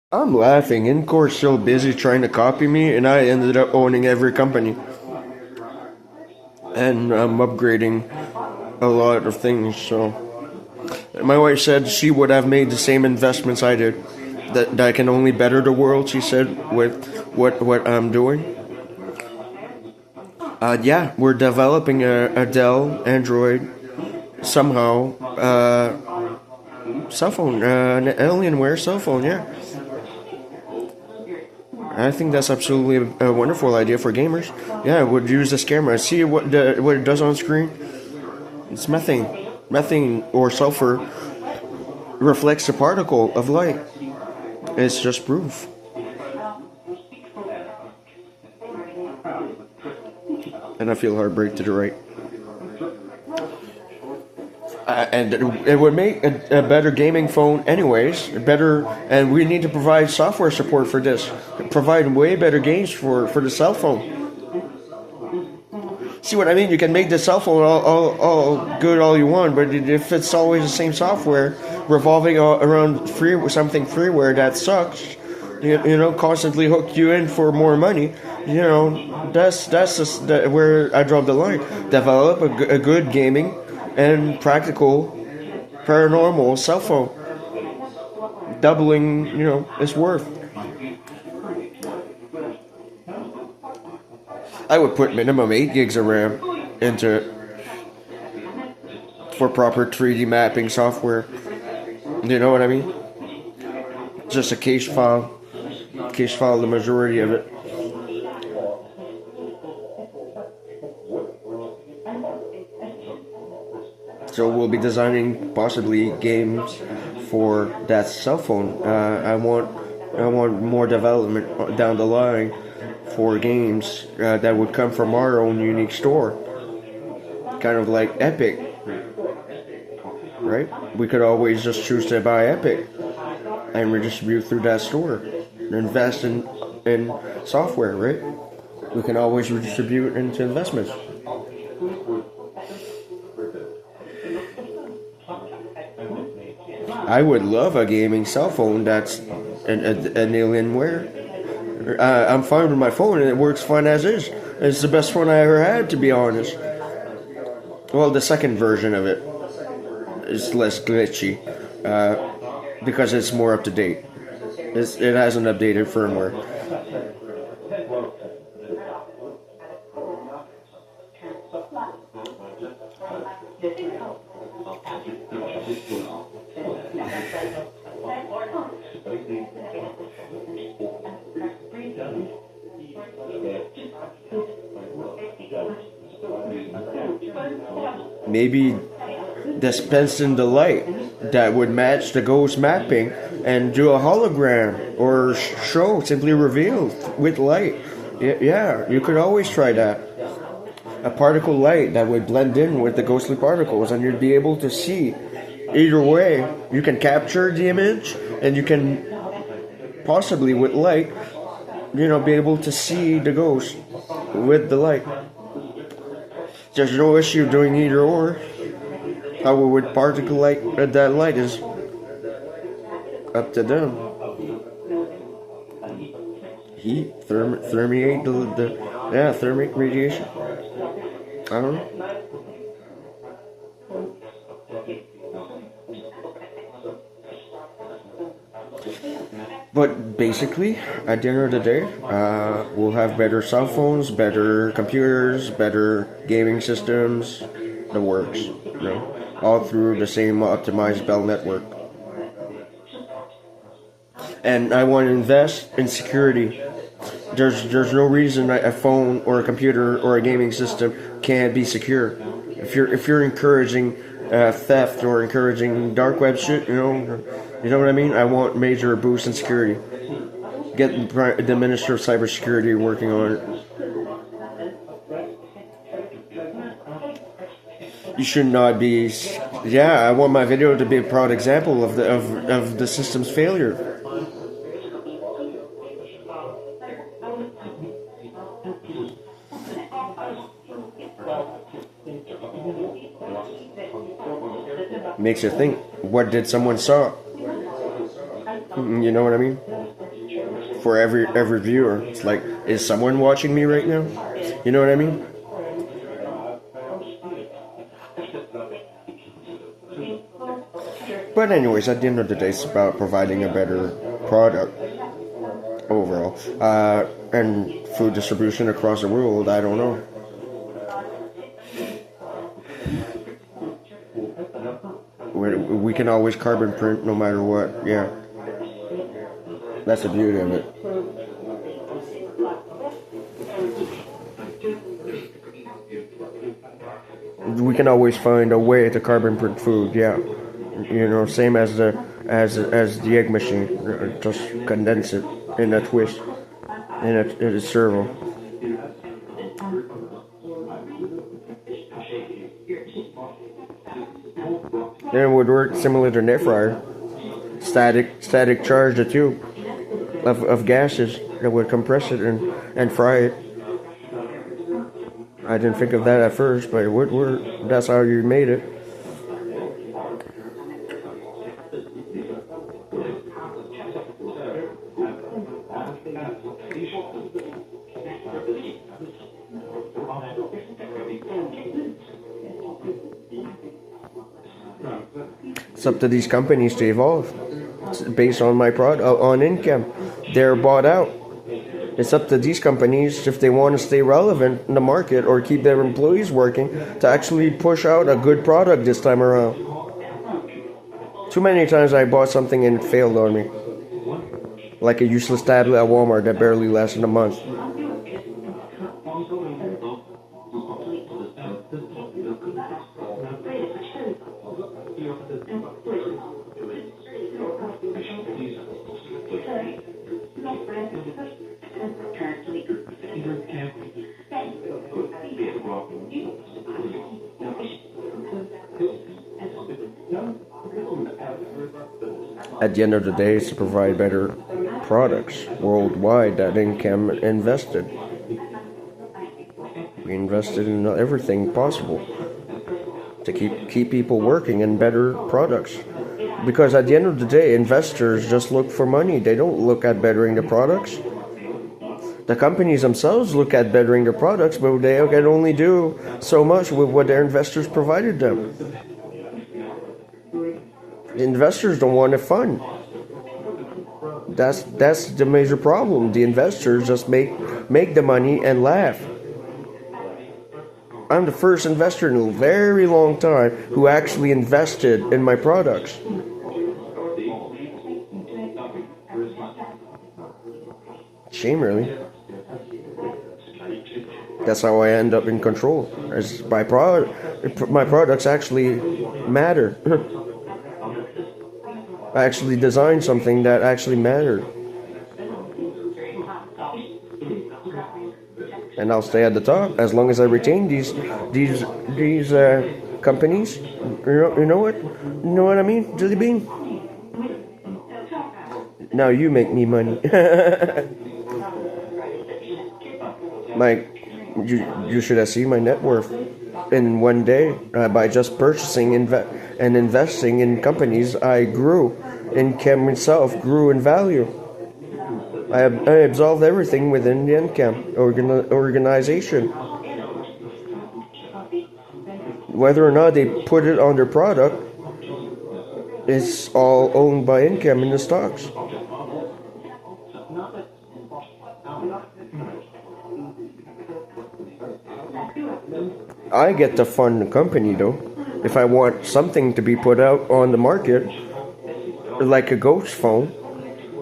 I'm laughing. Incore's so busy trying to copy me, and I ended up owning every company. And I'm upgrading a lot of things, so. My wife said she would have made the same investments I did. That I can only better the world, she said, with what I'm doing. Yeah, we're developing a Dell Android somehow cell phone, an Alienware cell phone. Yeah, I think that's absolutely a wonderful idea for gamers. Yeah, it would use this camera. See what it does on screen. It's methane. Methane or sulfur reflects the particle of light. It's just proof. And I feel heartbreak to the right. And it would make a better gaming phone anyways, better, and we need to provide software support for this, provide way better games for the cell phone. See what I mean? You can make the cell phone all good all you want, but if it's always the same software revolving around something freeware that sucks, constantly hook you in for more money, that's just where I draw the line. Develop a good gaming and practical paranormal cell phone, doubling its worth. I would put minimum 8 gigs of RAM into for proper 3D mapping software. You know what I mean? Just a cache file, the majority of it. So we'll be designing possibly games for that cell phone. I want more development down the line for games that would come from our own unique store, kind of like Epic, right? We could always just choose to buy Epic and redistribute through that store, invest in software, right? We can always redistribute into investments. I would love a gaming cell phone that's an Alienware. I'm fine with my phone and it works fine as is. It's the best phone I ever had, to be honest. Well, the second version of it is less glitchy because it's more up to date. It has an updated firmware. Maybe dispensing the light that would match the ghost mapping and do a hologram or show simply revealed with light. Yeah, you could always try that. A particle light that would blend in with the ghostly particles, and you'd be able to see. Either way, you can capture the image, and you can possibly with light, be able to see the ghost with the light. There's no issue doing either or. How would particle light that light is up to them. Heat, thermiate, thermic radiation. I don't know. But basically, at the end of the day, we'll have better cell phones, better computers, better gaming systems, the works, all through the same optimized Bell network. And I want to invest in security. There's no reason a phone or a computer or a gaming system can't be secure. If you're encouraging theft or encouraging dark web shit, you know what I mean. I want major boost in security. Get the Minister of Cybersecurity working on it. You should not be. Yeah, I want my video to be a proud example of the system's failure. Makes you think, what did someone saw? You know what I mean? for every viewer. It's like, is someone watching me right now? You know what I mean? But anyways, at the end of the day, it's about providing a better product overall. And food distribution across the world, I don't know. We can always carbon print no matter what, yeah. That's the beauty of it. We can always find a way to carbon print food, yeah. You know, same as the egg machine. Just condense it in a twist, in a servo. Then it would work similar to an air fryer. Static charge the tube of gases that would compress it and fry it. I didn't think of that at first, but it would work. That's how you made it. It's up to these companies to evolve. It's based on my on income. They're bought out. It's up to these companies, if they want to stay relevant in the market or keep their employees working, to actually push out a good product this time around. Too many times I bought something and it failed on me. Like a useless tablet at Walmart that barely lasted a month. At the end of the day, it's to provide better products worldwide that Incam invested. We invested in everything possible to keep people working and better products. Because at the end of the day, investors just look for money. They don't look at bettering the products. The companies themselves look at bettering their products, but they can only do so much with what their investors provided them. The investors don't want it fun. That's the major problem. The investors just make the money and laugh. I'm the first investor in a very long time who actually invested in my products. Shame, really. That's how I end up in control. As my products actually matter. I actually designed something that actually mattered. And I'll stay at the top as long as I retain these companies. You know what? You know what I mean, Jelly Bean? Now you make me money. You should have seen my net worth in one day by just purchasing and investing in companies. I grew. Incam itself grew in value. I absorbed everything within the Incam organization. Whether or not they put it on their product, it's all owned by Incam in the stocks. I get to fund the company though. If I want something to be put out on the market, like a ghost phone,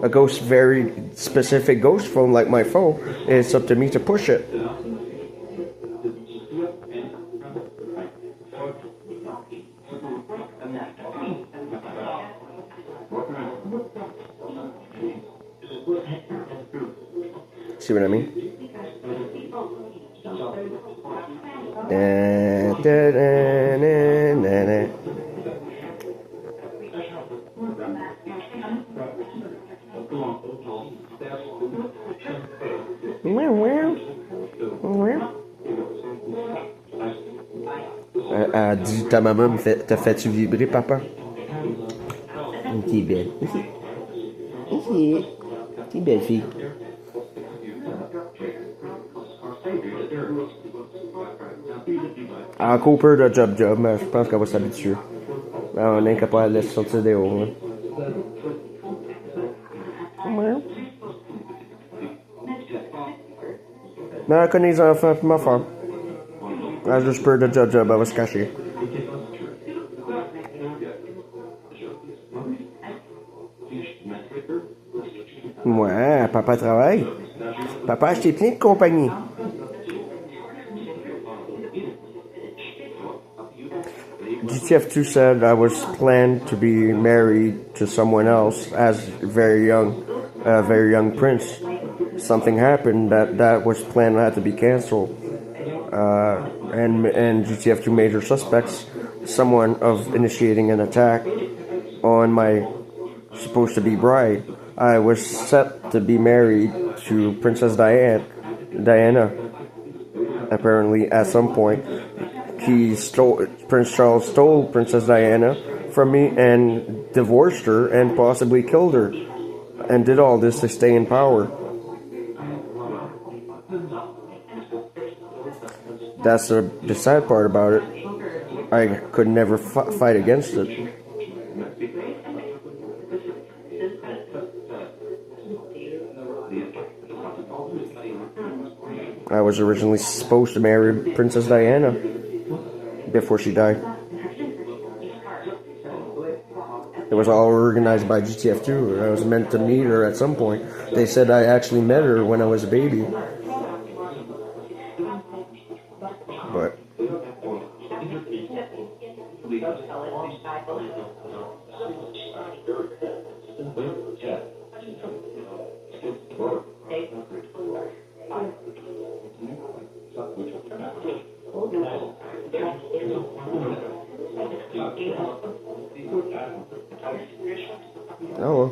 a very specific ghost phone like my phone, it's up to me to push it. See what I mean? Dis ta maman t'a fait-tu vibrer, papa? T'es belle. T'es belle fille. En Cooper de Job, mais je pense qu'elle va s'habituer. On est incapable de laisser sortir des hauts. Là. Ouais. Mais elle connaît les enfants, puis ma femme. Elle a juste peur de Job, elle va se cacher. Ouais, papa travaille. Papa a acheté plein de compagnies. GTF2 said I was planned to be married to someone else as very young prince. Something happened that was planned had to be canceled. And GTF2 major suspects someone of initiating an attack on my supposed to be bride. I was set to be married to Princess Diana. Apparently, at some point, Prince Charles stole Princess Diana from me and divorced her and possibly killed her, and did all this to stay in power. That's the sad part about it. I could never fight against it. I was originally supposed to marry Princess Diana before she died. It was all organized by GTF2. I was meant to meet her at some point. They said I actually met her when I was a baby. But oh well.